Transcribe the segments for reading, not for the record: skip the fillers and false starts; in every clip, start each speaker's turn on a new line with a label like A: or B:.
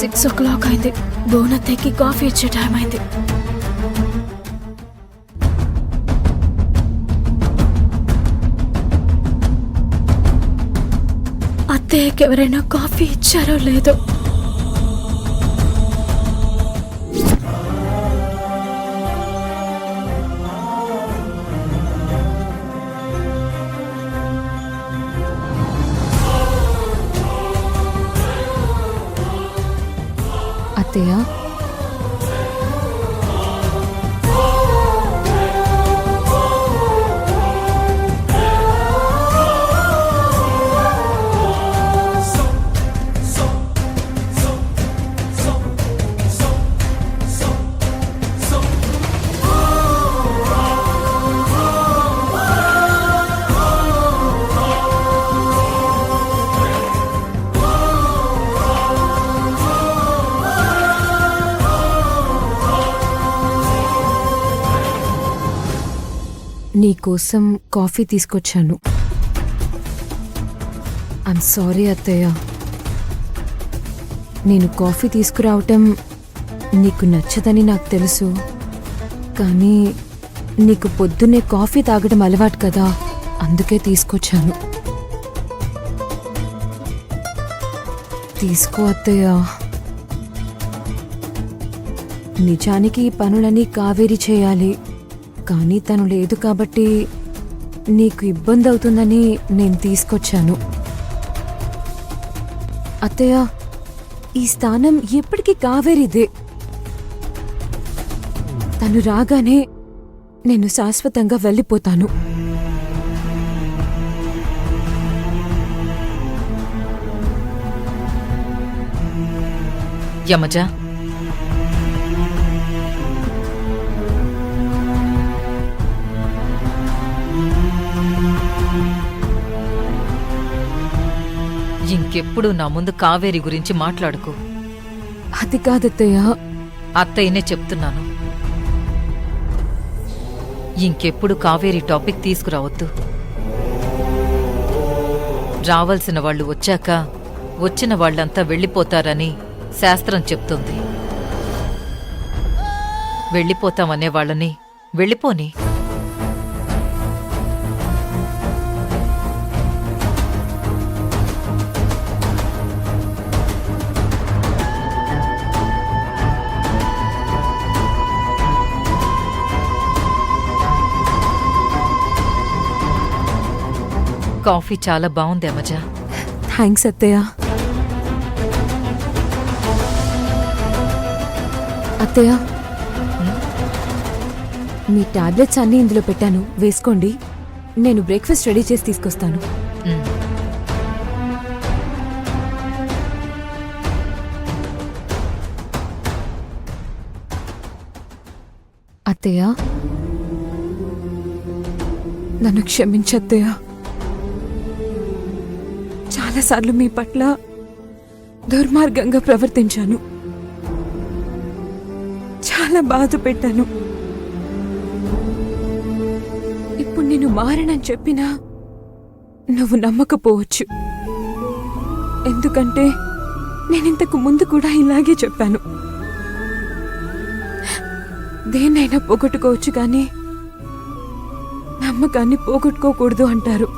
A: 6 o'clock అయింది. బోనత్తయ్యకి coffee ఇచ్చే time అయింది. అత్తయ్యకి ఎవరైనా కాఫీ ఇచ్చారో లేదో.
B: అత్తయ్య, నీకోసం కాఫీ తీసుకొచ్చాను. ఐమ్ సారీ అత్తయ్య, నేను కాఫీ తీసుకురావటం నీకు నచ్చదని నాకు తెలుసు. కానీ నీకు పొద్దున్నే కాఫీ తాగడం అలవాటు కదా, అందుకే తీసుకొచ్చాను. తీసుకో అత్తయ్య. నిజానికి ఈ పనులన్నీ కావేరి చేయాలి, కానీ తను లేదు కాబట్టి నీకు ఇబ్బంది అవుతుందని నేను తీసుకొచ్చాను. అత్తయ్య, ఈ స్థానం ఎప్పటికీ కావేరిదే. తను రాగానే నేను శాశ్వతంగా వెళ్ళిపోతాను.
C: యమజ, ఇంకెప్పుడు నా ముందు కావేరి గురించి మాట్లాడుకో.
B: అది కాదత్తయ్య.
C: అత్తయ్యనే చెప్తున్నాను, ఇంకెప్పుడు కావేరి టాపిక్ తీసుకురావద్దు. రావాల్సిన వాళ్ళు వచ్చాక వచ్చిన వాళ్ళంతా వెళ్ళిపోతారని శాస్త్రం చెప్తుంది. వెళ్ళిపోతామనే వాళ్ళని వెళ్ళిపోని. కాఫీ చాలా బాగుంది అమ్మజ.
B: థ్యాంక్స్ అత్తయ్య. అత్తయ్య, మీ టాబ్లెట్స్ అన్నీ ఇందులో పెట్టాను, వేసుకోండి. నేను బ్రేక్ఫాస్ట్ రెడీ చేసి తీసుకొస్తాను. అత్తయ్య, నన్ను క్షమించత్తయ్య. చాలాసార్లు మీ పట్ల దుర్మార్గంగా ప్రవర్తించాను, చాలా బాధ పెట్టాను. ఇప్పుడు నేను మారనని చెప్పినా నువ్వు నమ్మకపోవచ్చు. ఎందుకంటే నేనింతకు ముందు కూడా ఇలాగే చెప్పాను. దేన్నైనా పోగొట్టుకోవచ్చు కానీ నమ్మకాన్ని పోగొట్టుకోకూడదు అంటారు.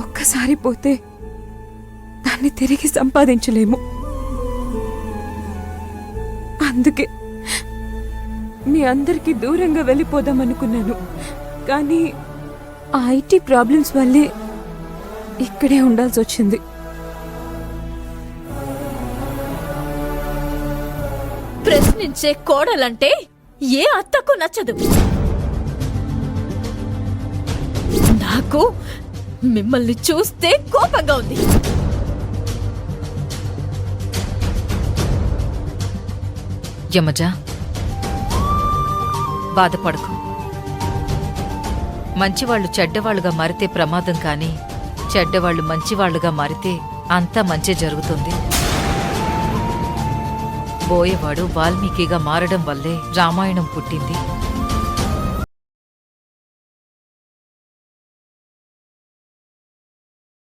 B: ఒక్కసారి పోతే దాన్ని తిరిగి సంపాదించలేము. అందుకే మీ అందరికీ దూరంగా వెళ్ళిపోదామనుకున్నాను. కానీ ఆ ఐటీ ప్రాబ్లమ్స్ వల్లే ఇక్కడే ఉండాల్సి వచ్చింది.
A: ప్రశ్నించే కోడలంటే ఏ అత్తకు నచ్చదు. నాకు మిమ్మల్ని చూస్తే కోపంగా ఉంది.
C: యమజ, బాధపడకు. మంచివాళ్లు చెడ్డవాళ్లుగా మారితే ప్రమాదం కానీ చెడ్డవాళ్లు మంచివాళ్లుగా మారితే అంతా మంచి జరుగుతుంది. బోయేవాడు వాల్మీకిగా మారడం వల్లే రామాయణం పుట్టింది.